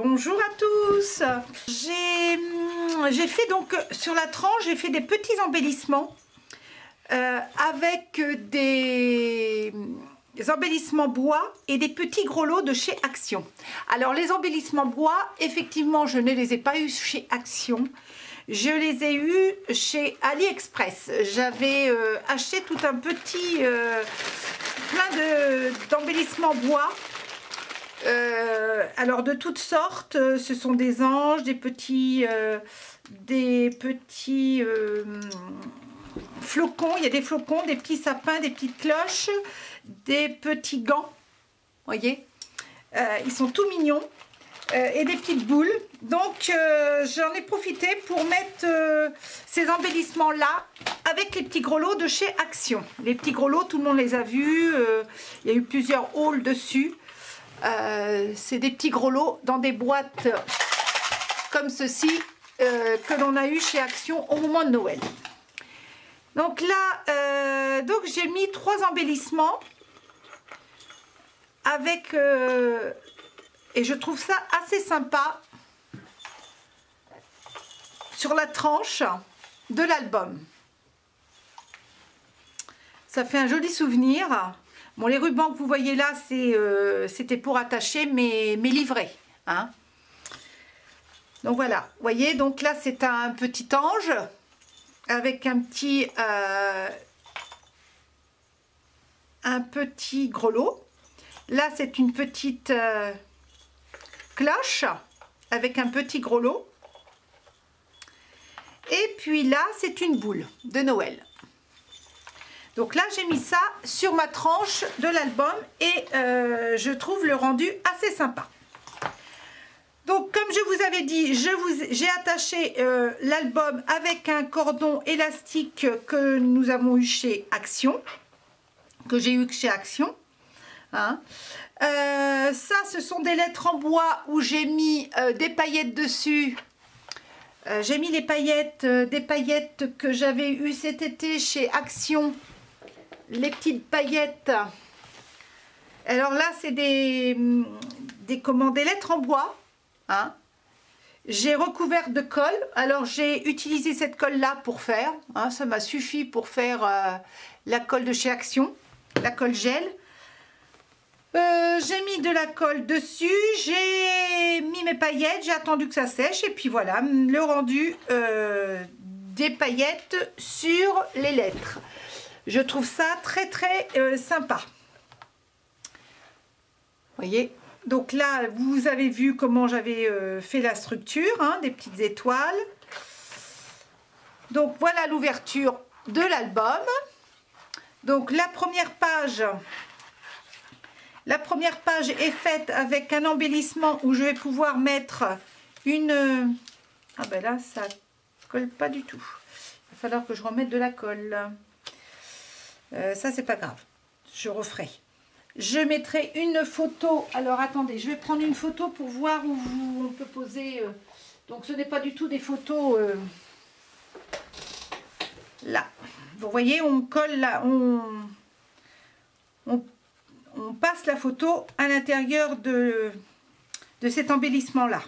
Bonjour à tous. J'ai fait donc sur la tranche, j'ai fait des petits embellissements avec des embellissements bois et des petits gros lots de chez Action. Alors les embellissements bois, effectivement, je ne les ai pas eus chez Action. Je les ai eus chez AliExpress. J'avais acheté tout un petit plein d'embellissements bois. Alors de toutes sortes, ce sont des anges, des petits flocons, il y a des flocons, des petits sapins, des petites cloches, des petits gants, voyez, ils sont tout mignons, et des petites boules. Donc j'en ai profité pour mettre ces embellissements là avec les petits gros lots de chez Action. Les petits gros lots, tout le monde les a vus, il y a eu plusieurs hauls dessus. C'est des petits gros lots dans des boîtes comme ceci que l'on a eu chez Action au moment de Noël. Donc là, donc j'ai mis 3 embellissements avec et je trouve ça assez sympa sur la tranche de l'album. Ça fait un joli souvenir. Bon, les rubans que vous voyez là, c'était pour attacher mes livrets. Hein. Donc voilà, vous voyez, donc là c'est un petit ange avec un petit gros lot. Là c'est une petite cloche avec un petit gros lot. Et puis là c'est une boule de Noël. Donc là, j'ai mis ça sur ma tranche de l'album et je trouve le rendu assez sympa. Donc, comme je vous avais dit, j'ai attaché l'album avec un cordon élastique que nous avons eu chez Action, que j'ai eu chez Action. Hein. Ça, ce sont des lettres en bois où j'ai mis des paillettes dessus. J'ai mis les paillettes, des paillettes que j'avais eues cet été chez Action. Les petites paillettes. Alors là, c'est des lettres en bois. Hein. J'ai recouvert de colle. Alors j'ai utilisé cette colle là pour faire. Hein, ça m'a suffi pour faire la colle de chez Action, la colle gel. J'ai mis de la colle dessus. J'ai mis mes paillettes. J'ai attendu que ça sèche. Et puis voilà, le rendu des paillettes sur les lettres. Je trouve ça très très sympa. Voyez, donc là vous avez vu comment j'avais fait la structure, hein, des petites étoiles. Donc voilà l'ouverture de l'album. Donc la première page est faite avec un embellissement où je vais pouvoir mettre une... Ah ben là ça colle pas du tout. Il va falloir que je remette de la colle. Ça c'est pas grave, je referai. Je mettrai une photo. Alors attendez, je vais prendre une photo pour voir où on peut poser. Donc ce n'est pas du tout des photos là. Vous voyez, on colle là, on passe la photo à l'intérieur de cet embellissement là.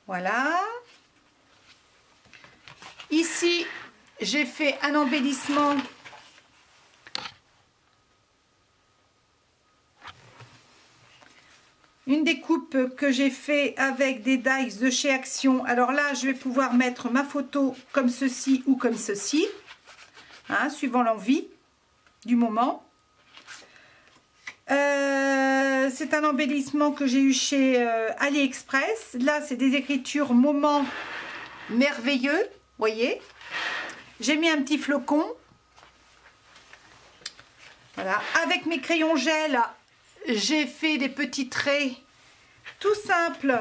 Voilà. Ici, j'ai fait un embellissement. Une découpe que j'ai fait avec des dies de chez Action. Alors là, je vais pouvoir mettre ma photo comme ceci ou comme ceci, hein, suivant l'envie du moment. C'est un embellissement que j'ai eu chez AliExpress. Là, c'est des écritures moment merveilleux, voyez. J'ai mis un petit flocon. Voilà, avec mes crayons gel. J'ai fait des petits traits tout simples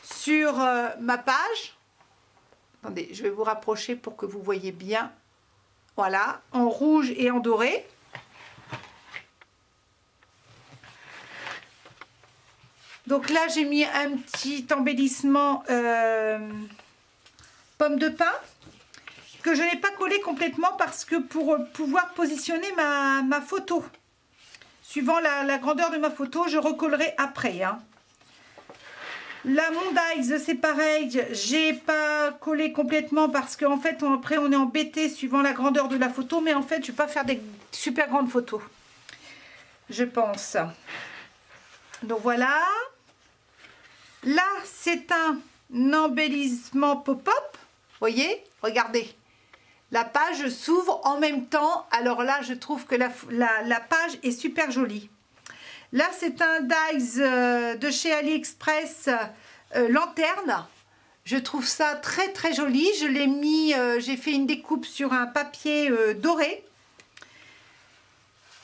sur ma page. Attendez, je vais vous rapprocher pour que vous voyez bien. Voilà, en rouge et en doré. Donc là, j'ai mis un petit embellissement pomme de pin que je n'ai pas collé complètement parce que pour pouvoir positionner ma photo. Suivant la grandeur de ma photo, je recollerai après. Hein. La Mondize, c'est pareil, j'ai pas collé complètement parce qu'en fait, après, on est embêté suivant la grandeur de la photo, mais en fait, je vais pas faire des super grandes photos, je pense. Donc voilà. Là, c'est un embellissement pop-up. Voyez, regardez. La page s'ouvre en même temps. Alors là, je trouve que la page est super jolie. Là, c'est un dies de chez AliExpress lanterne. Je trouve ça très très joli. Je l'ai mis, j'ai fait une découpe sur un papier doré.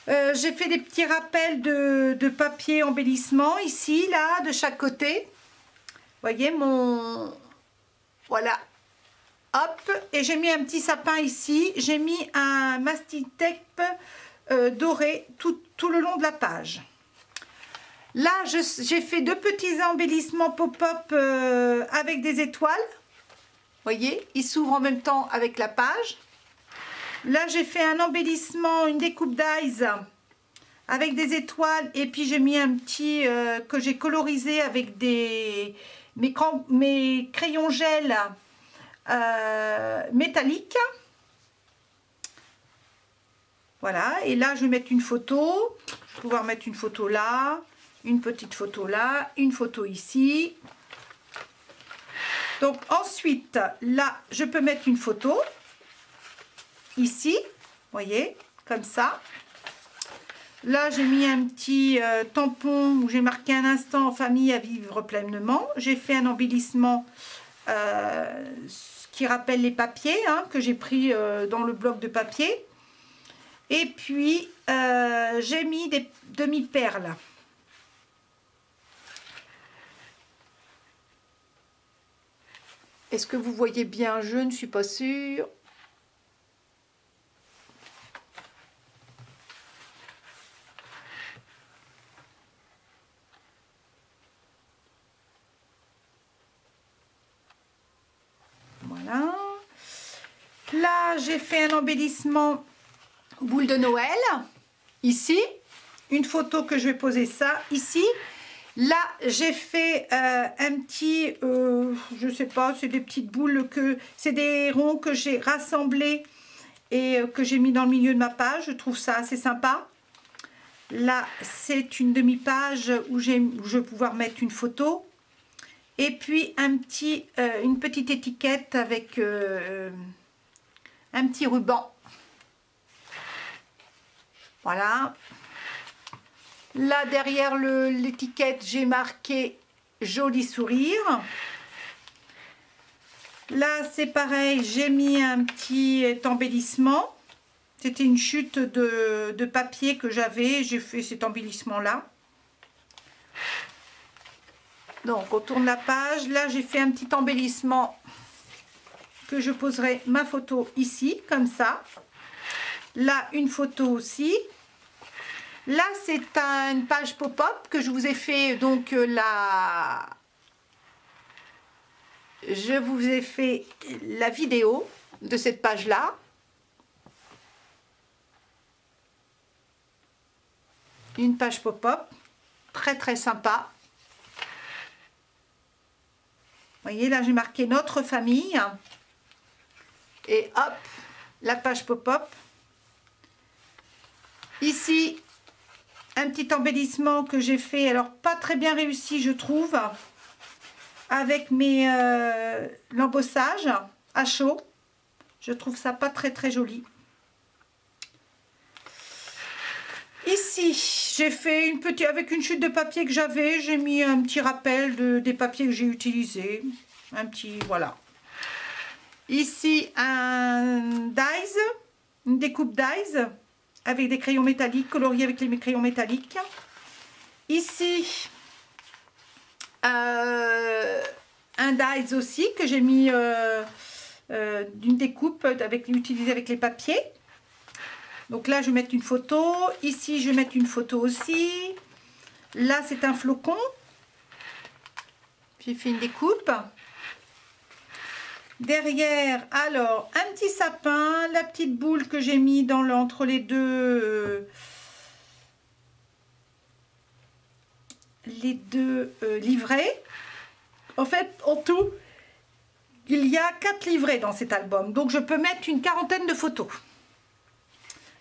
J'ai fait des petits rappels de papier embellissement ici, là, de chaque côté. Vous voyez mon... Voilà. Hop. Et j'ai mis un petit sapin ici. J'ai mis un mastic tape doré tout le long de la page. Là, j'ai fait deux petits embellissements pop-up avec des étoiles. Vous voyez, ils s'ouvrent en même temps avec la page. Là, j'ai fait un embellissement, une découpe d'eyes avec des étoiles. Et puis, j'ai mis un petit que j'ai colorisé avec mes crayons gel métalliques. Voilà. Et là, je vais mettre une photo. Je vais pouvoir mettre une photo là. Une petite photo là, une photo ici. Donc ensuite, là, je peux mettre une photo ici, voyez, comme ça. Là, j'ai mis un petit tampon où j'ai marqué un instant en famille à vivre pleinement. J'ai fait un embellissement qui rappelle les papiers que j'ai pris dans le bloc de papier. Et puis, j'ai mis des demi-perles. Est-ce que vous voyez bien? Je ne suis pas sûre. Voilà. Là, j'ai fait un embellissement boule de Noël. Ici, une photo que je vais poser ça ici. Là, j'ai fait un petit, je sais pas, c'est des petites boules c'est des ronds que j'ai rassemblés et que j'ai mis dans le milieu de ma page. Je trouve ça assez sympa. Là, c'est une demi-page où je vais pouvoir mettre une photo. Et puis, une petite étiquette avec un petit ruban. Voilà. Là, derrière l'étiquette, j'ai marqué « Joli sourire ». Là, c'est pareil, j'ai mis un petit embellissement. C'était une chute de papier que j'avais. J'ai fait cet embellissement-là. Donc, on tourne la page. Là, j'ai fait un petit embellissement que je poserai ma photo ici, comme ça. Là, une photo aussi. Là, c'est une page pop-up que je vous ai fait, donc je vous ai fait la vidéo de cette page-là. Une page pop-up, très très sympa. Vous voyez, là, j'ai marqué notre famille. Et hop, la page pop-up. Ici, un petit embellissement que j'ai fait, alors pas très bien réussi je trouve, avec l'embossage à chaud. Je trouve ça pas très très joli. Ici, j'ai fait avec une chute de papier que j'avais, j'ai mis un petit rappel des papiers que j'ai utilisés. Un petit, voilà. Ici, un dies, une découpe dies, avec des crayons métalliques, coloriés avec les crayons métalliques. Ici, un dies aussi, que j'ai mis d'une découpe utilisée avec les papiers. Donc là, je vais mettre une photo. Ici, je vais mettre une photo aussi. Là, c'est un flocon. J'ai fait une découpe. Derrière, alors, un petit sapin, la petite boule que j'ai mis entre les deux livrets. En fait, en tout, il y a 4 livrets dans cet album. Donc, je peux mettre une quarantaine de photos.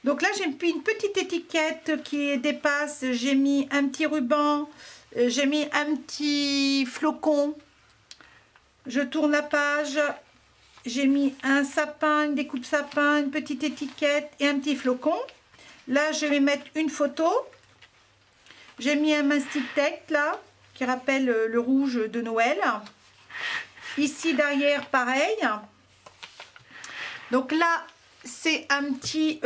Donc là, j'ai mis une petite étiquette qui dépasse. J'ai mis un petit ruban. J'ai mis un petit flocon. Je tourne la page. J'ai mis un sapin, une découpe sapin, une petite étiquette et un petit flocon. Là, je vais mettre une photo. J'ai mis un mastic tape là, qui rappelle le rouge de Noël. Ici, derrière, pareil. Donc là, c'est un petit...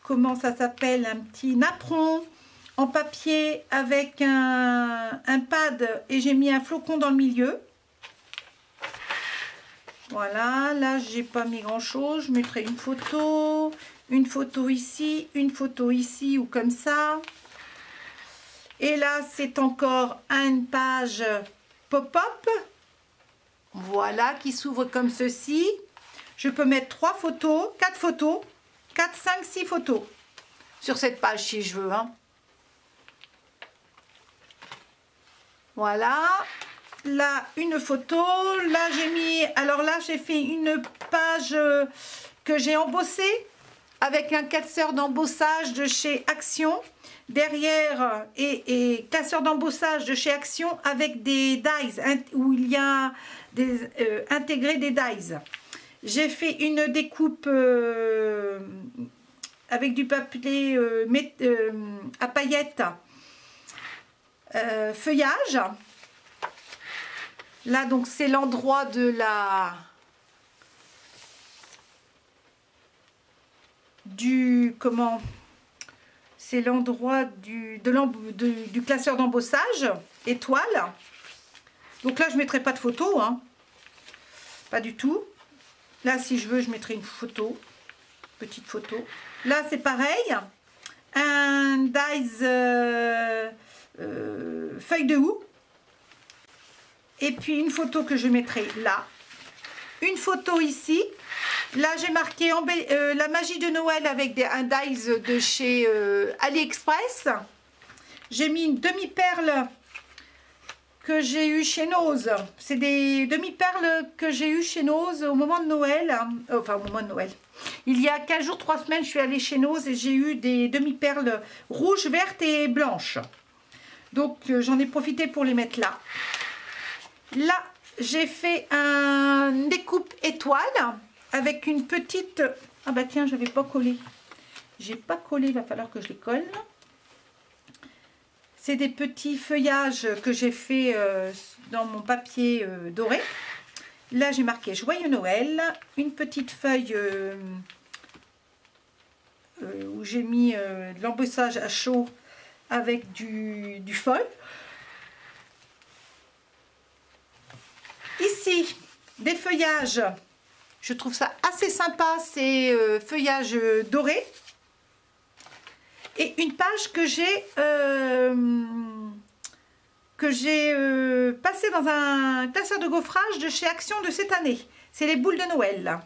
comment ça s'appelle? Un petit napperon en papier avec un pad. Et j'ai mis un flocon dans le milieu. Voilà, là j'ai pas mis grand chose, je mettrai une photo ici, une photo ici ou comme ça. Et là c'est encore une page pop-up, voilà, qui s'ouvre comme ceci. Je peux mettre 3 photos, 4 photos, 4, 5, 6 photos sur cette page si je veux. Hein. Voilà. Là, une photo. Là, j'ai mis... Alors là, j'ai fait une page que j'ai embossée avec un casseur d'embossage de chez Action. Derrière, et casseur d'embossage de chez Action avec des dies, où il y a intégré des dies. J'ai fait une découpe avec du papier à paillettes feuillage. Là, donc, c'est l'endroit de la... Comment? C'est l'endroit du classeur d'embossage, étoile. Donc là, je ne mettrai pas de photo, hein. Pas du tout. Là, si je veux, je mettrai une photo. Petite photo. Là, c'est pareil. Un dies feuille de houx. Et puis une photo que je mettrai là. Une photo ici. Là, j'ai marqué la magie de Noël avec un dies de chez AliExpress. J'ai mis une demi-perle que j'ai eu chez Nose. C'est des demi-perles que j'ai eu chez Nose au moment de Noël. Enfin, au moment de Noël. Il y a 15 jours, 3 semaines, je suis allée chez Nose et j'ai eu des demi-perles rouges, vertes et blanches. Donc, j'en ai profité pour les mettre là. Là, j'ai fait une découpe étoile avec une petite... Ah bah tiens, je n'avais pas collé. J'ai pas collé, il va falloir que je les colle. C'est des petits feuillages que j'ai fait dans mon papier doré. Là, j'ai marqué Joyeux Noël. Une petite feuille où j'ai mis de l'embossage à chaud avec du foil. Ici, des feuillages, je trouve ça assez sympa, c'est feuillage doré. Et une page que j'ai passée dans un classeur de gaufrage de chez Action de cette année. C'est les boules de Noël.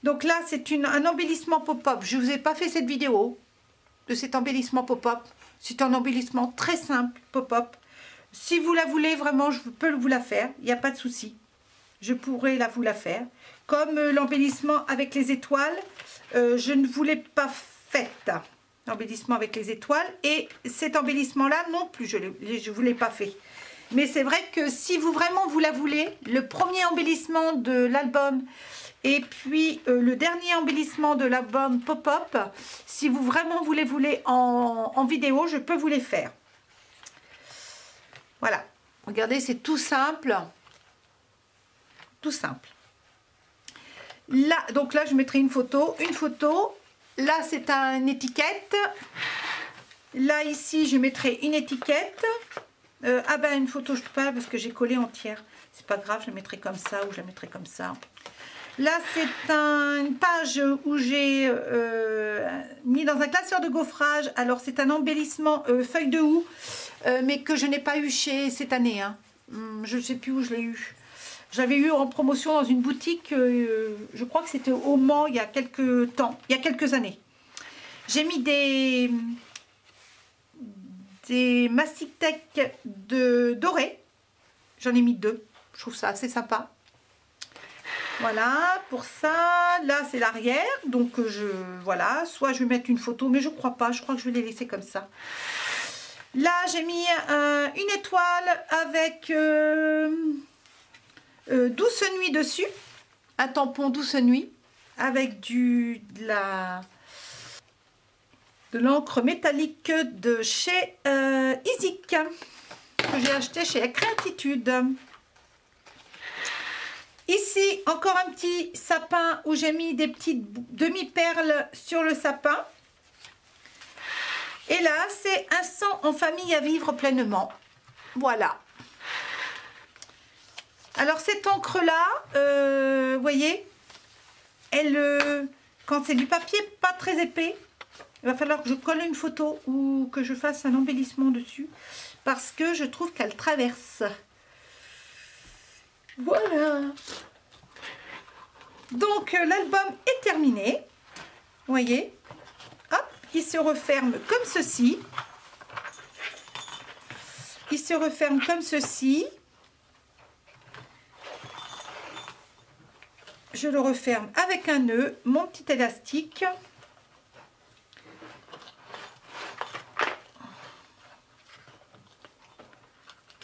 Donc là, c'est un embellissement pop-up. Je ne vous ai pas fait cette vidéo de cet embellissement pop-up. C'est un embellissement très simple, pop-up. Si vous la voulez vraiment, je peux vous la faire, il n'y a pas de souci. Je pourrais vous la faire. Comme l'embellissement avec les étoiles, je ne voulais pas faite. L'embellissement avec les étoiles. Et cet embellissement-là non plus, je ne voulais pas fait. Mais c'est vrai que si vous vraiment vous la voulez, le premier embellissement de l'album et puis le dernier embellissement de l'album pop-up, si vous vraiment vous les voulez en vidéo, je peux vous les faire. Voilà, regardez, c'est tout simple. Tout simple. Là, donc là, je mettrai une photo. Une photo. Là, c'est une étiquette. Là, ici, je mettrai une étiquette. Ah ben, une photo, je peux pas parce que j'ai collé entière. C'est pas grave, je la mettrai comme ça ou je la mettrai comme ça. Là, c'est une page où j'ai mis dans un classeur de gaufrage. Alors, c'est un embellissement feuille de houx, mais que je n'ai pas eu chez cette année. Hein. Je ne sais plus où je l'ai eu. J'avais eu en promotion dans une boutique, je crois que c'était au Mans il y a quelques temps, il y a quelques années. J'ai mis des mastic-tech dorés. J'en ai mis 2. Je trouve ça assez sympa. Voilà, pour ça, là c'est l'arrière. Donc voilà, soit je vais mettre une photo, mais je crois pas. Je crois que je vais les laisser comme ça. Là, j'ai mis une étoile avec Douce Nuit dessus. Un tampon Douce Nuit avec de l'encre métallique de chez Isic que j'ai acheté chez Créatitude. Ici, encore un petit sapin où j'ai mis des petites demi-perles sur le sapin. Et là, c'est un 100 en famille à vivre pleinement. Voilà. Alors, cette encre-là, vous voyez, elle, quand c'est du papier pas très épais, il va falloir que je colle une photo ou que je fasse un embellissement dessus parce que je trouve qu'elle traverse. Voilà. Donc, l'album est terminé. Vous voyez, hop, il se referme comme ceci. Il se referme comme ceci. Je le referme avec un nœud, mon petit élastique.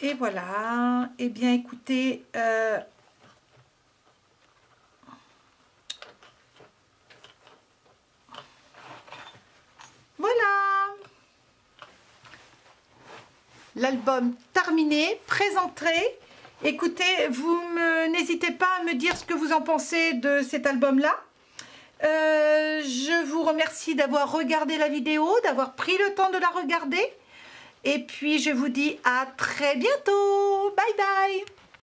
Et voilà. Eh bien, écoutez, voilà. L'album terminé, présenté. Écoutez, n'hésitez pas à me dire ce que vous en pensez de cet album-là. Je vous remercie d'avoir regardé la vidéo, d'avoir pris le temps de la regarder. Et puis, je vous dis à très bientôt. Bye bye.